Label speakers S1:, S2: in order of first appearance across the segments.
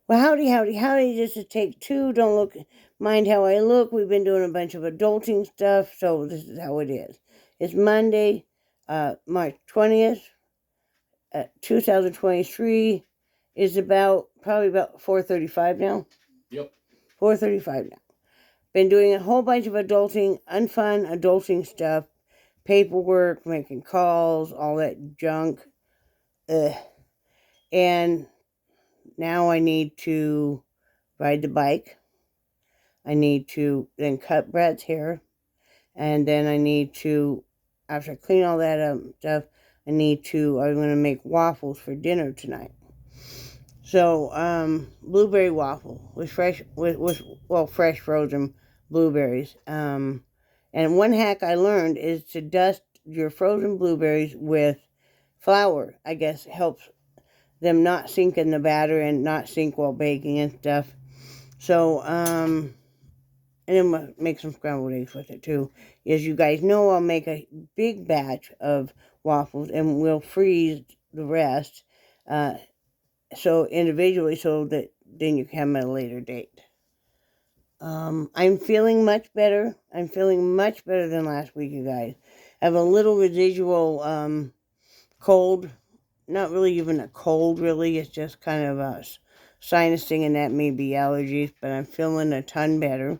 S1: Well, howdy, howdy, howdy. This is take two. Don't look, mind how I look. We've been doing a bunch of adulting stuff, so this is how it is. It's Monday, March 20th, 2023. Is probably about 4:35 now.
S2: Yep.
S1: 4:35 now. Been doing a whole bunch of adulting, unfun adulting stuff, paperwork, making calls, all that junk. Ugh. And now I need to ride the bike. I need to then cut Brad's hair. And then I need to, after I clean all that up stuff, I'm going to make waffles for dinner tonight. So, blueberry waffle with fresh frozen blueberries. And one hack I learned is to dust your frozen blueberries with flour. I guess it helps them not sink in the batter and not sink while baking and stuff. So, and then we'll make some scrambled eggs with it too. As you guys know, I'll make a big batch of waffles and we'll freeze the rest. So individually, so that then you can have them at a later date. I'm feeling much better. I'm feeling much better than last week, you guys. I have a little residual cold. Not really even a cold, really. It's just kind of a sinus thing, and that may be allergies, but I'm feeling a ton better.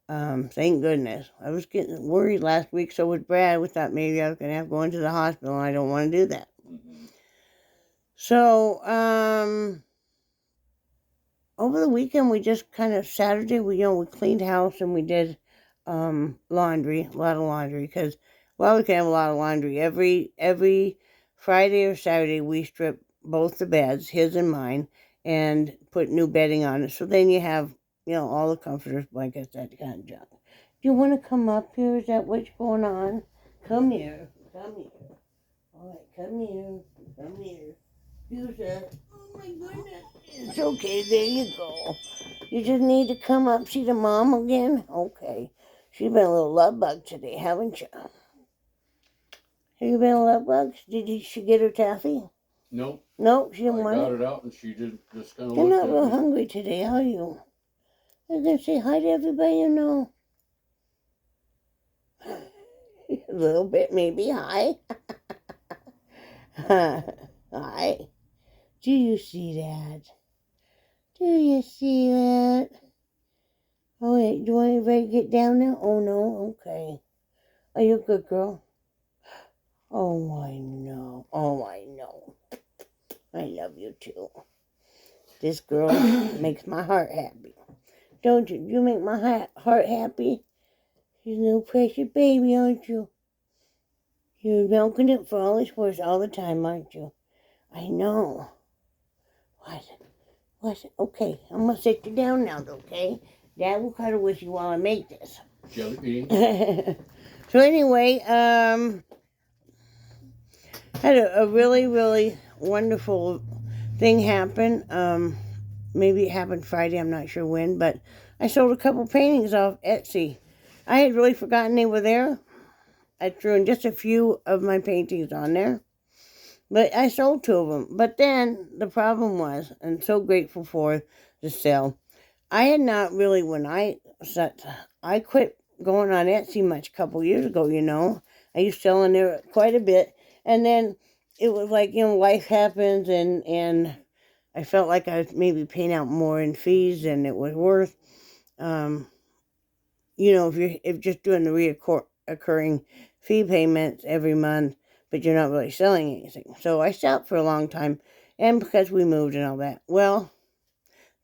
S1: Thank goodness. I was getting worried last week, so was Brad. We thought maybe I was going to have to go into the hospital, and I don't want to do that. Mm-hmm. So, over the weekend, we just kind of, Saturday, we cleaned house and we did, laundry, a lot of laundry, because, we can have a lot of laundry. Every Friday or Saturday, we strip both the beds, his and mine, and put new bedding on it. So then you have, all the comforters, blankets, that kind of junk. Do you want to come up here? Is that what's going on? Come here. Come here. All right, come here. Come here. Use that. Oh my goodness. It's okay. There you go. You just need to come up, see the mom again? Okay. She's been a little love bug today, haven't you? Have you been a love bug? Did she get her taffy?
S2: Nope.
S1: Nope, she didn't want it.
S2: I got it out and she just kind of
S1: You're
S2: looked
S1: not
S2: at
S1: real
S2: me.
S1: hungry today, are you? I was going to say hi to everybody you know. A little bit, maybe. Hi. Hi. Do you see that? Do you see that? Oh, wait, do you want everybody to get down now? Oh, no? Okay. Are you a good girl? Oh, I know. Oh, I know. I love you, too. This girl makes my heart happy. Don't you? You make my heart happy. She's a little precious baby, aren't you? You're milking it for all it's worth all the time, aren't you? I know. What? Okay, I'm going to sit you down now, okay? Dad will cuddle with you while I make this.
S2: Jelly bean.
S1: So anyway, had a really, really wonderful thing happen. Maybe it happened Friday, I'm not sure when, but I sold a couple paintings off Etsy. I had really forgotten they were there. I threw in just a few of my paintings on there. But I sold 2 of them. But then the problem was, and so grateful for the sale, I had not really, I quit going on Etsy much a couple years ago, I used to sell in there quite a bit. And then it was like, life happens and I felt like I was maybe paying out more in fees than it was worth. If just doing the reoccurring fee payments every month, but you're not really selling anything. So I stopped for a long time, and because we moved and all that. Well,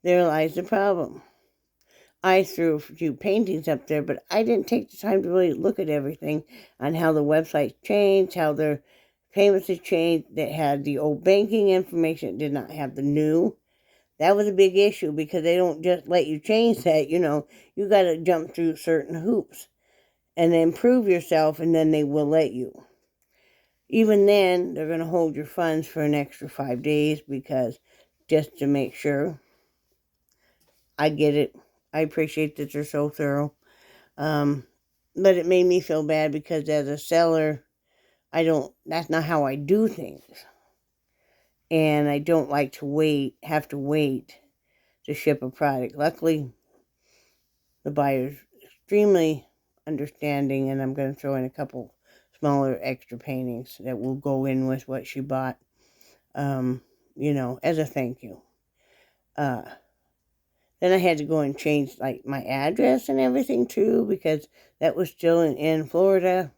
S1: there lies the problem. I threw a few paintings up there, but I didn't take the time to really look at everything on how the website changed, how their payments have changed. That had the old banking information, it did not have the new. That was a big issue because they don't just let you change that, you got to jump through certain hoops and then prove yourself, and then they will let you. Even then, they're going to hold your funds for an extra 5 days because just to make sure. I get it. I appreciate that they're so thorough. But it made me feel bad because as a seller, that's not how I do things. And I don't like to have to wait to ship a product. Luckily, the buyer's extremely understanding, and I'm going to throw in a couple smaller extra paintings that will go in with what she bought, as a thank you. Then I had to go and change like my address and everything too, because that was still in Florida.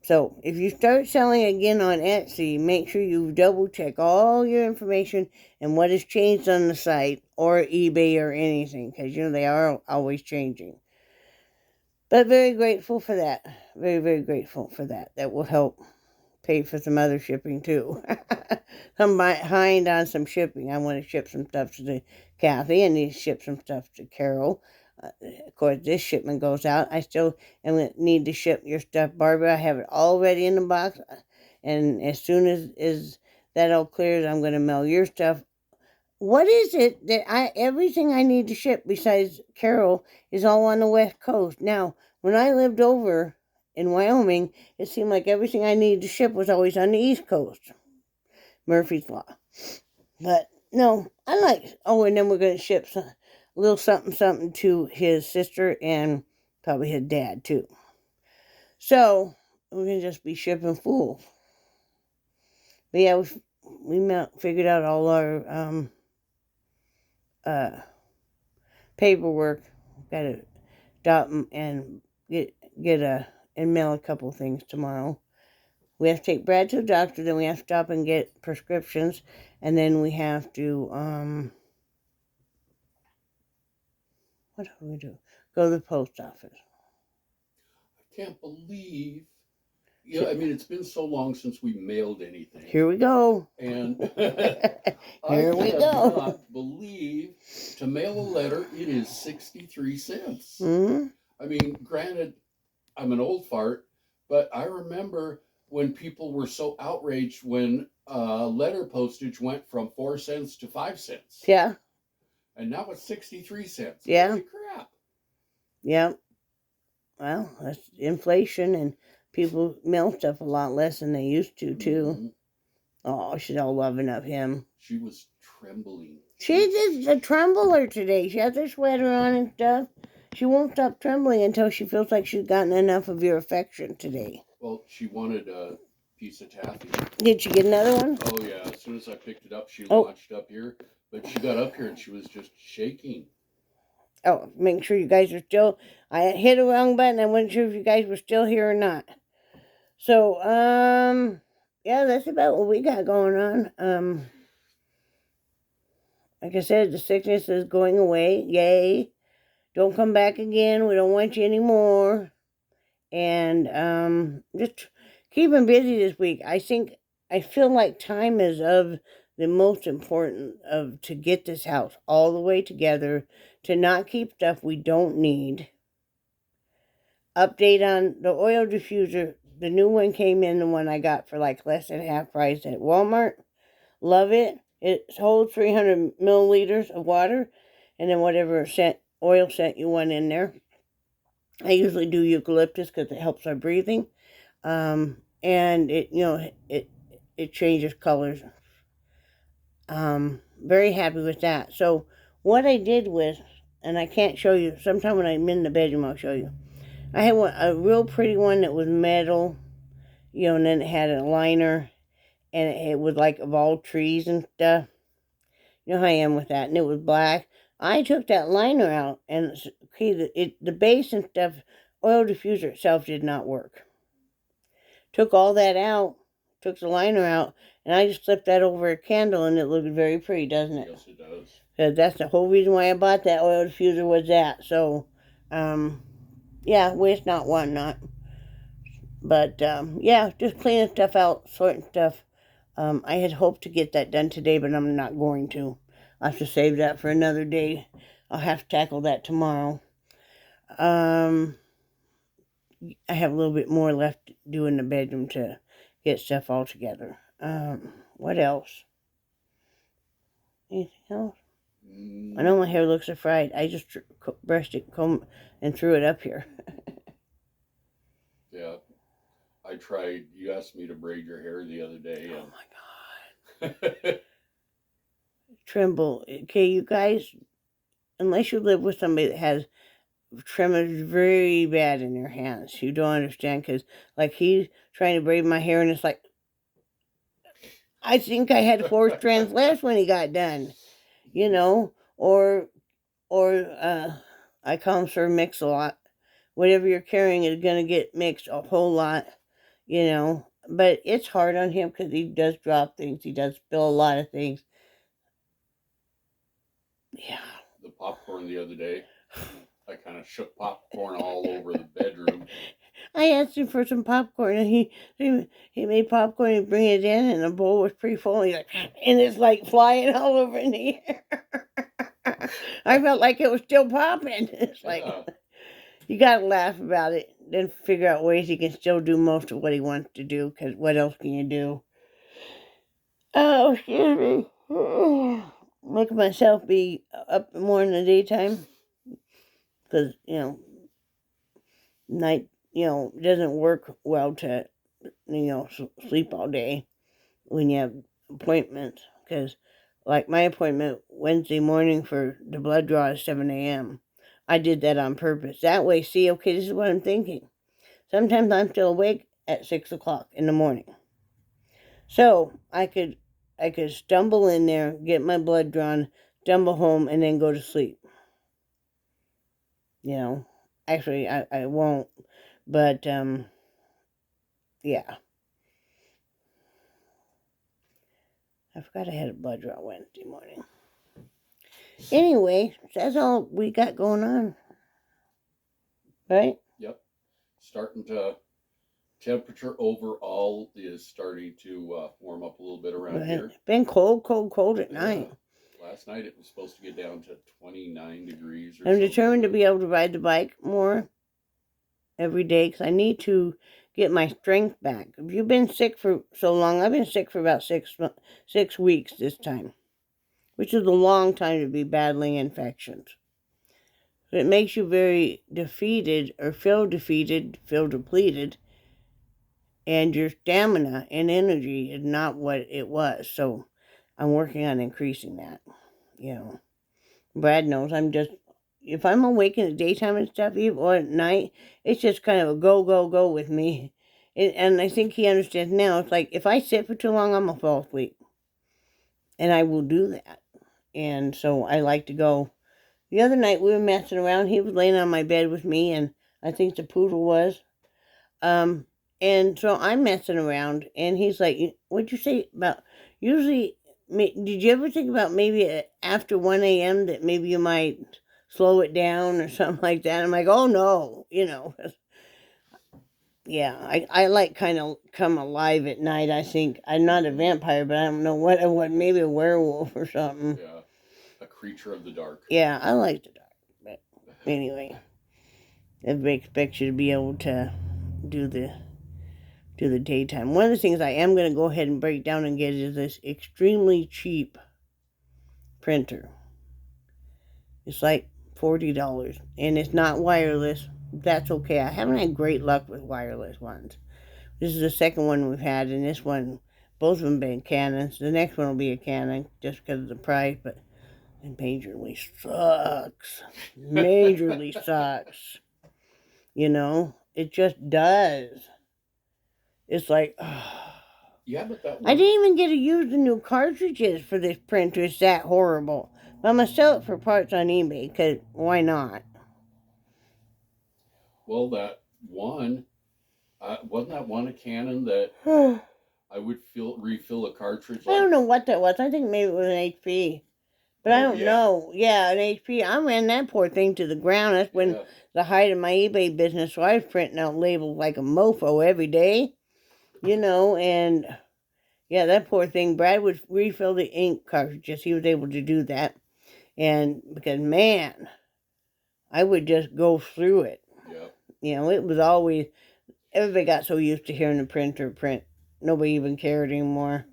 S1: So if you start selling again on Etsy, make sure you double check all your information and what has changed on the site or eBay or anything, because they are always changing. But very grateful for that. Very, very grateful for that. That will help pay for some other shipping too. I'm behind on some shipping. I want to ship some stuff to Kathy. I need to ship some stuff to Carol. Of course, this shipment goes out. I still need to ship your stuff, Barbara. I have it all ready in the box. And as soon as that all clears, I'm going to mail your stuff. What is it that everything I need to ship besides Carol is all on the West Coast? Now, when I lived over in Wyoming, it seemed like everything I needed to ship was always on the East Coast. Murphy's Law. But no, and then we're going to ship a little something to his sister and probably his dad too. So, we're going to just be shipping full. But yeah, we figured out all our paperwork. Got to stop and and mail a couple things tomorrow. We have to take Brad to the doctor, then we have to stop and get prescriptions, and then we have to, what do we do? Go to the post office.
S2: I can't believe. Yeah, I mean, it's been so long since we mailed anything.
S1: Here we go.
S2: And
S1: Here we go.
S2: Cannot believe to mail a letter, it is 63 cents.
S1: Mm-hmm.
S2: I mean, granted, I'm an old fart, but I remember when people were so outraged when letter postage went from 4 cents to 5 cents.
S1: Yeah.
S2: And now it's 63 cents.
S1: Yeah.
S2: Holy crap.
S1: Yeah. Well, that's inflation, and people mail stuff a lot less than they used to, too. Mm-hmm. Oh, she's all loving up him.
S2: She was trembling.
S1: She's just a trembler today. She has her sweater on and stuff. She won't stop trembling until she feels like she's gotten enough of your affection today.
S2: Well, she wanted a piece of taffy.
S1: Did she get another one?
S2: Oh, yeah. As soon as I picked it up, she launched up here. But she got up here and she was just shaking.
S1: Oh, make sure you guys are still... I hit a wrong button. I wasn't sure if you guys were still here or not. So, yeah, that's about what we got going on. Like I said, the sickness is going away. Yay. Don't come back again. We don't want you anymore. And just keeping busy this week. I feel like time is of the most important to get this house all the way together, to not keep stuff we don't need. Update on the oil diffuser. The new one came in, the one I got for like less than half price at Walmart. Love it. It holds 300 milliliters of water, and then whatever oil scent you want in there. I usually do eucalyptus because it helps our breathing. And it changes colors. Very happy with that. So what I did with, and I can't show you, sometime when I'm in the bedroom I'll show you. I had a real pretty one that was metal, and then it had a liner, and it was like of all trees and stuff. You know how I am with that. And it was black. I took that liner out, and the base and stuff, oil diffuser itself did not work. Took all that out, took the liner out, and I just slipped that over a candle, and it looked very pretty, doesn't it?
S2: Yes, it does.
S1: Because that's the whole reason why I bought that oil diffuser, was that. So, yeah, waste not, want not. But, yeah, just cleaning stuff out, sorting stuff. I had hoped to get that done today, but I'm not going to. I'll have to save that for another day. I'll have to tackle that tomorrow. I have a little bit more left to do in the bedroom to get stuff all together. What else? Anything else? I know my hair looks so fried. I just brushed it, combed, and threw it up here.
S2: Yeah. I tried. You asked me to braid your hair the other day.
S1: Oh, my God. tremble. Okay, you guys, unless you live with somebody that has tremors very bad in their hands, you don't understand. Because, like, he's trying to braid my hair, and it's like, I think I had 4 strands left when he got done, you know, or I call him Sir Mix-a-Lot. Whatever you're carrying is going to get mixed a whole lot, you know. But it's hard on him because he does drop things. He does spill a lot of things. Yeah.
S2: The popcorn the other day, I kind of shook popcorn all over the bedroom.
S1: I asked him for some popcorn, and he made popcorn and bring it in, and the bowl was pretty full. And, and it's like flying all over in the air. I felt like it was still popping. It's like, you gotta laugh about it, then figure out ways he can still do most of what he wants to do, because what else can you do? Oh, excuse me. Make myself be up more in the daytime, because, night, doesn't work well to, sleep all day when you have appointments, because, like, my appointment Wednesday morning for the blood draw is 7 a.m. I did that on purpose. That way, see, okay, this is what I'm thinking. Sometimes I'm still awake at 6 o'clock in the morning. So I could stumble in there, get my blood drawn, stumble home, and then go to sleep. Actually, I won't. But, yeah. I forgot I had a blood draw Wednesday morning. Anyway, that's all we got going on. Right?
S2: Yep. Temperature overall is starting to warm up a little bit around here.
S1: It's been cold at night.
S2: Last night it was supposed to get down to 29 degrees.
S1: I'm determined to be able to ride the bike more every day, because I need to get my strength back. If you've been sick for so long, I've been sick for about 6 weeks this time, which is a long time to be battling infections. It makes you very defeated, or feel depleted, and your stamina and energy is not what it was. So I'm working on increasing that. Brad knows if I'm awake in the daytime and stuff, even or at night, it's just kind of a go with me. And I think he understands now. It's like, if I sit for too long, I'm going to fall asleep. And I will do that. And so I like to go. The other night we were messing around. He was laying on my bed with me, and I think the poodle was. And so I'm messing around, and he's like, what'd you say about, usually, did you ever think about maybe after 1 a.m. that maybe you might slow it down or something like that? I'm like, oh no, Yeah, I like kind of come alive at night, I think. I'm not a vampire, but I don't know what maybe a werewolf or something.
S2: Yeah, a creature of the dark.
S1: Yeah, I like the dark, but anyway, everybody expects you to be able to do the daytime. One of the things I am going to go ahead and break down and get is this extremely cheap printer. It's like $40, and it's not wireless. That's okay. I haven't had great luck with wireless ones. This is the second one we've had, and this one, both of them been Canons. The next one will be a Canon just because of the price, but it majorly sucks. Majorly sucks. It just does. It's like,
S2: yeah, but that
S1: I didn't even get to use the new cartridges for this printer. It's that horrible. But I'm going to sell it for parts on eBay, because why not?
S2: Well, that one, wasn't that one a Canon that I would refill a cartridge?
S1: I don't know what that was. I think maybe it was an HP. But I don't know. Yeah, an HP. I ran that poor thing to the ground. That's when the height of my eBay business. So I was printing out labels like a mofo every day. And yeah, that poor thing. Brad would refill the ink cartridges. He was able to do that. And because, man, I would just go through it.
S2: Yeah.
S1: It was always, everybody got so used to hearing the printer print. Nobody even cared anymore,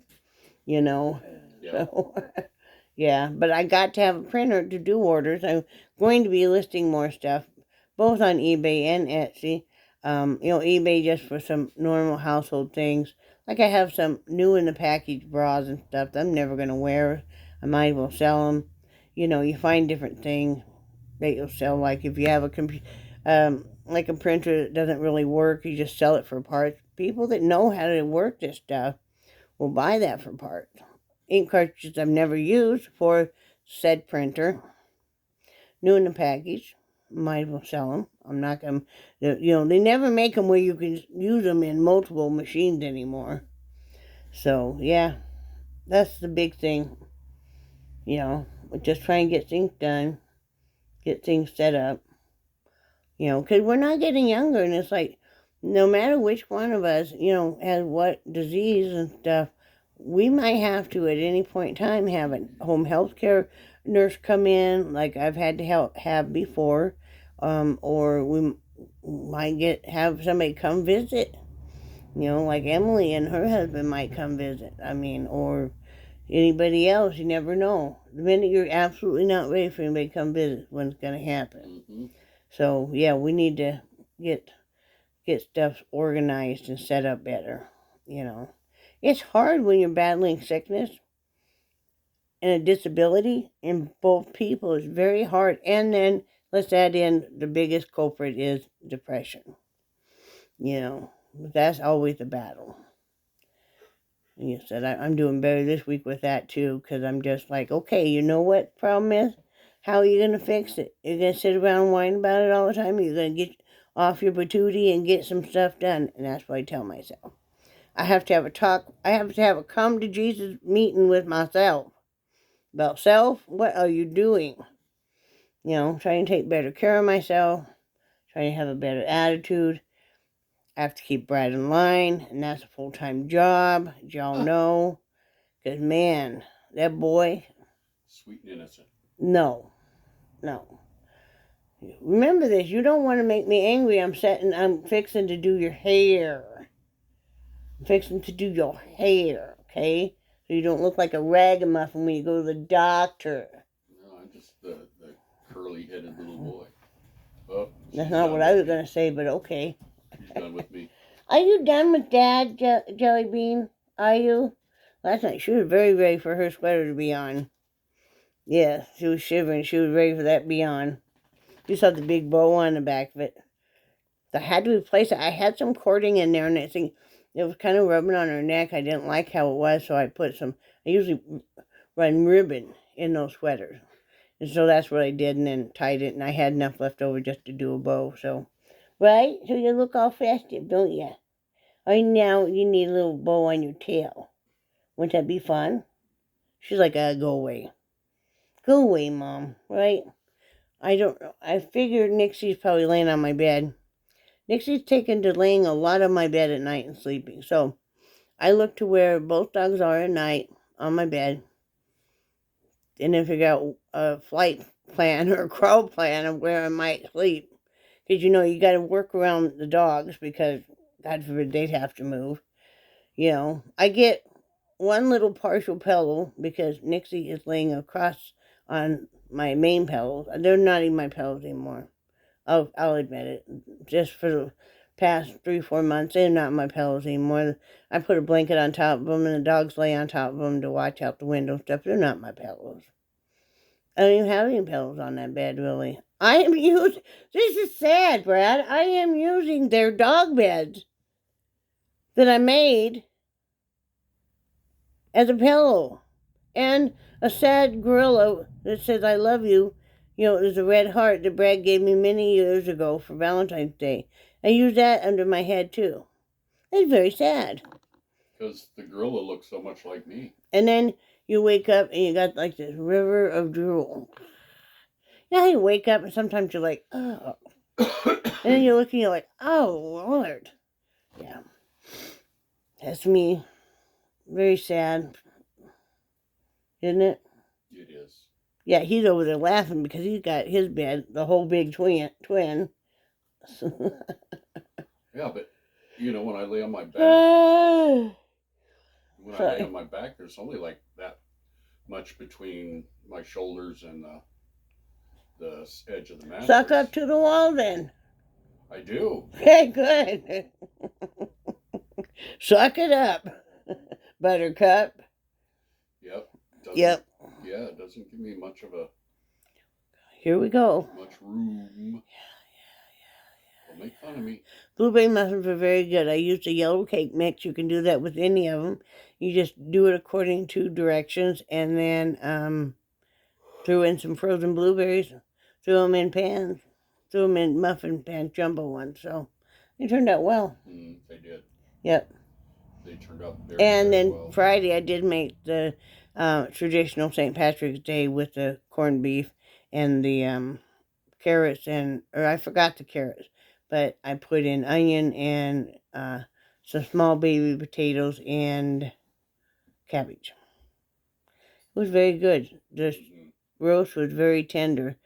S2: Yeah.
S1: So, yeah, but I got to have a printer to do orders. I'm going to be listing more stuff, both on eBay and Etsy. eBay just for some normal household things. Like I have some new in the package bras and stuff that I'm never going to wear. I might as well sell them. You know, you find different things that you'll sell. Like if you have like a printer that doesn't really work, you just sell it for parts. People that know how to work this stuff will buy that for parts. Ink cartridges I've never used for said printer. New in the package. Might as well sell them. I'm not going to, they never make them where you can use them in multiple machines anymore. So, yeah, that's the big thing. We just try and get things done, get things set up, because we're not getting younger. And it's like, no matter which one of us, has what disease and stuff, we might have to, at any point in time, have a home health care nurse come in, like I've had to have before, or we might have somebody come visit, like Emily and her husband might come visit. Or anybody else, you never know. The minute you're absolutely not ready for anybody to come visit, when it's going to happen.
S2: Mm-hmm.
S1: So, yeah, we need to get stuff organized and set up better, It's hard when you're battling sickness and a disability in both people. It's very hard. And then let's add in the biggest culprit is depression. That's always a battle. And you said, I'm doing better this week with that too, because I'm just like, okay, you know what the problem is? How are you going to fix it? You're going to sit around and whine about it all the time? You're going to get off your patootie and get some stuff done? And that's what I tell myself. I have to have a talk. I have to have a come to Jesus meeting with myself. About self, what are you doing? Trying to take better care of myself. Trying to have a better attitude. I have to keep Brad in line, and that's a full-time job, as y'all know. Because, man, that boy...
S2: Sweet and innocent.
S1: No. Remember this, you don't want to make me angry. I'm fixing to do your hair. I'm fixing to do your hair, okay? So you don't look like a ragamuffin when you go to the doctor.
S2: No, I'm just the curly-headed little boy. Oh,
S1: that's not what I was going to say, but okay.
S2: She's done with me.
S1: Are you done with Dad, Jelly Bean? Are you? Last night she was very ready for her sweater to be on. Yeah, she was shivering. She was ready for that to be on. You saw the big bow on the back of it. I had to replace it. I had some cording in there, and it was kind of rubbing on her neck. I didn't like how it was, so I usually run ribbon in those sweaters. And so that's what I did, and then tied it, and I had enough left over just to do a bow, so... Right? So you look all festive, don't you? Right now, you need a little bow on your tail. Wouldn't that be fun? She's like, go away. Go away, Mom. Right? I don't know. I figured Nixie's probably laying on my bed. Nixie's taken to laying a lot on my bed at night and sleeping. So I look to where both dogs are at night on my bed. And then figure out a flight plan or a crawl plan of where I might sleep. Because, you got to work around the dogs because, God forbid, they'd have to move. I get one little partial pillow because Nixie is laying across on my main pillows. They're not even my pillows anymore. I'll admit it. Just for the past 3-4 months, they're not my pillows anymore. I put a blanket on top of them and the dogs lay on top of them to watch out the window and stuff. They're not my pillows. I don't even have any pillows on that bed, really. This is sad, Brad. I am using their dog beds that I made as a pillow. And a sad gorilla that says, I love you. There's a red heart that Brad gave me many years ago for Valentine's Day. I use that under my head, too. It's very sad.
S2: Because the gorilla looks so much like me.
S1: And then you wake up and you got like this river of drool. How you wake up and sometimes you're like, oh. And then you look and you're like, oh, Lord. Yeah. That's me. Very sad. Isn't it?
S2: It is.
S1: Yeah, he's over there laughing because he's got his bed, the whole big twin.
S2: Yeah, but, when I lay on my back, there's only like that much between my shoulders and the edge of the mattress.
S1: Suck up to the wall then.
S2: I do.
S1: Okay, good. Suck it up, Buttercup.
S2: Yep. Yeah, it doesn't give me much
S1: Here we go.
S2: room. Don't make fun of me.
S1: Blueberry muffins are very good. I used a yellow cake mix. You can do that with any of them. You just do it according to directions, and then threw in some frozen blueberries, threw them in pans, threw them in muffin pan jumbo ones. So they turned out well.
S2: They did.
S1: Yep.
S2: They turned out very,
S1: And
S2: very
S1: then
S2: well.
S1: Friday I did make the traditional St. Patrick's Day with the corned beef and the carrots, or I forgot the carrots, but I put in onion and some small baby potatoes and cabbage. It was very good. The roast was very tender.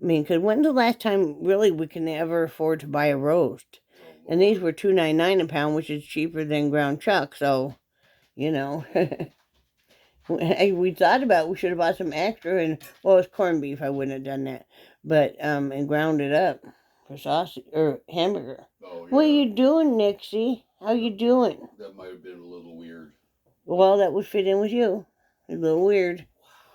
S1: I mean, because when's the last time really we can ever afford to buy a roast? And these were $2.99 a pound, which is cheaper than ground chuck. So, you know, we thought about we should have bought some extra, and well, it's corned beef. I wouldn't have done that, but and ground it up for sausage or hamburger.
S2: Oh, yeah.
S1: What are you doing, Nixie? How you doing?
S2: That might have been a little weird.
S1: Well, that would fit in with you. You're a little weird.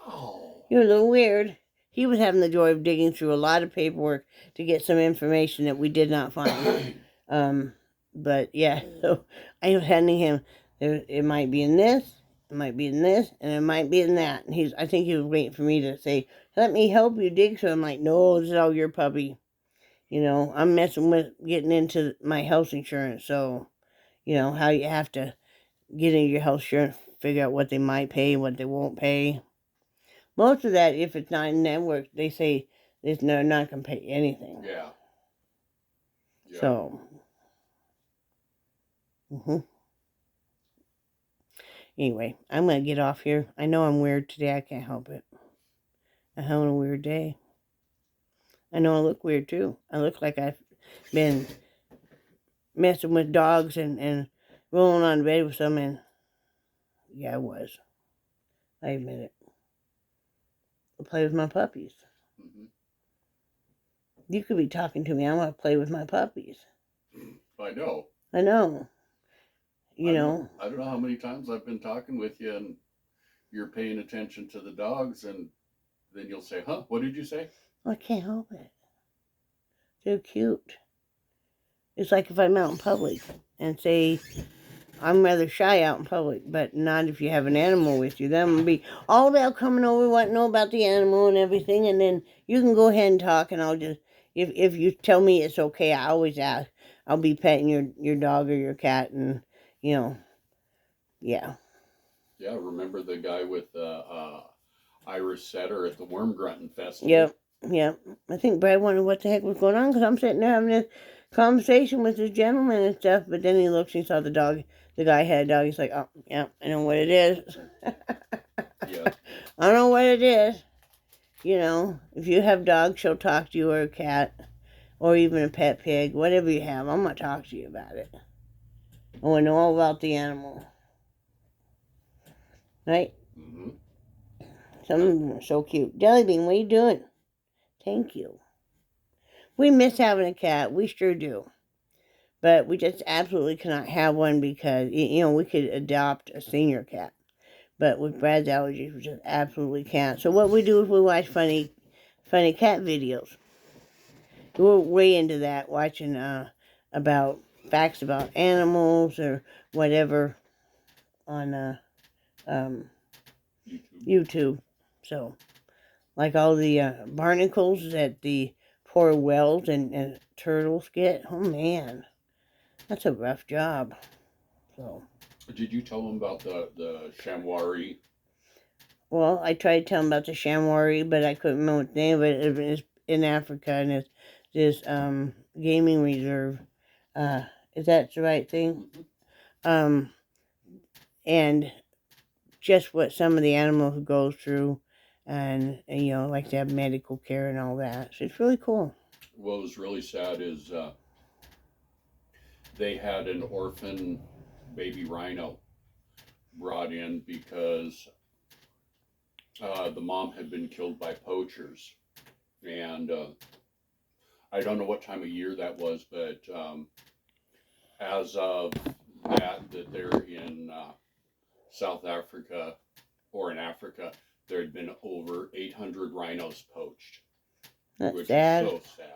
S2: Wow.
S1: You're a little weird. He was having the joy of digging through a lot of paperwork to get some information that we did not find. But yeah, so I was handing him, it might be in this, it might be in this, and it might be in that. And I think he was waiting for me to say, let me help you dig. So I'm like, no, this is all your puppy. You know, I'm messing with getting into my health insurance. So, you know, how you have to get into your health insurance, figure out what they might pay, what they won't pay. Most of that, if it's not in network, they say they're not going to pay anything.
S2: Yeah.
S1: So, anyway, I'm going to get off here. I know I'm weird today. I can't help it. I'm having a weird day. I know I look weird, too. I look like I've been messing with dogs and rolling on bed with them, and yeah, I was. I admit it. I play with my puppies. You could be talking to me. I want to play with my puppies.
S2: I know.
S1: I know. You know.
S2: I don't know how many times I've been talking with you and you're paying attention to the dogs, and then you'll say, huh, what did you say?
S1: I can't help it. They're cute. It's like if I'm out in public and say, I'm rather shy out in public, but not if you have an animal with you. Then will be all about coming over, want to know about the animal and everything, and then you can go ahead and talk, and I'll just, if you tell me it's okay, I always ask. I'll be petting your dog or your cat, and, you know, yeah.
S2: Yeah, remember the guy with the Irish setter at the Worm Grunting Festival?
S1: Yep. I think Brad wondered what the heck was going on, because I'm sitting there having this conversation with this gentleman and stuff, but then he looks and he saw the dog. The guy had a dog. He's like, oh, yeah, I know what it is.
S2: Yeah. I
S1: know what it is. You know, if you have dogs, she'll talk to you, or a cat, or even a pet pig, whatever you have. I'm going to talk to you about it. I want to know all about the animal. Right? Some of them are so cute. Jellybean, what are you doing? Thank you. We miss having a cat. We sure do. But we just absolutely cannot have one because, you know, we could adopt a senior cat. But with Brad's allergies, we just absolutely can't. So what we do is we watch funny cat videos. We're way into that, watching about facts about animals or whatever on YouTube. So, like all the barnacles that the poor whales and turtles get. Oh, man. That's a rough job. So.
S2: Did you tell them about the chamois?
S1: Well, I tried to tell them about the chamois, but I couldn't remember the name of it. It's in Africa, and it's this gaming reserve. Is that the right thing? And just what some of the animals go through, and you know, like to have medical care and all that. So it's really cool.
S2: What was really sad is they had an orphan baby rhino brought in because the mom had been killed by poachers. And I don't know what time of year that was, but as of that they're in South Africa or in Africa, there had been over 800 rhinos poached,
S1: That's
S2: which
S1: sad.
S2: is so sad.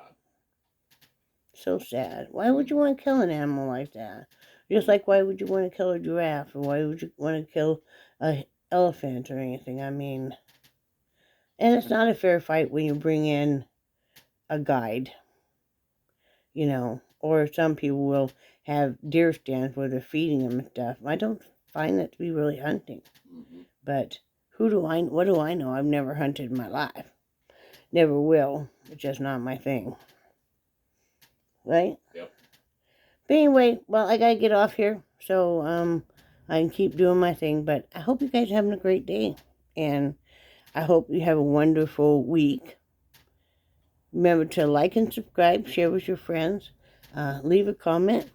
S1: So sad. Why would you want to kill an animal like that? Just like why would you want to kill a giraffe, or why would you want to kill a elephant or anything? I mean, and it's not a fair fight when you bring in a guide, you know, or some people will have deer stands where they're feeding them and stuff. I don't find that to be really hunting.
S2: Mm-hmm.
S1: But what do I know? I've never hunted in my life. Never will. It's just not my thing. Right?
S2: Yep.
S1: But anyway, well, I gotta get off here, so I can keep doing my thing. But I hope you guys are having a great day, and I hope you have a wonderful week. Remember to like and subscribe, share with your friends, leave a comment,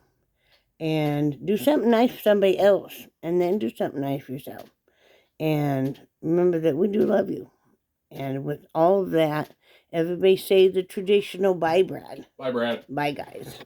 S1: and do something nice for somebody else, and then do something nice for yourself. And remember that we do love you. And with all of that, everybody say the traditional bye, Brad.
S2: Bye, Brad.
S1: Bye, guys.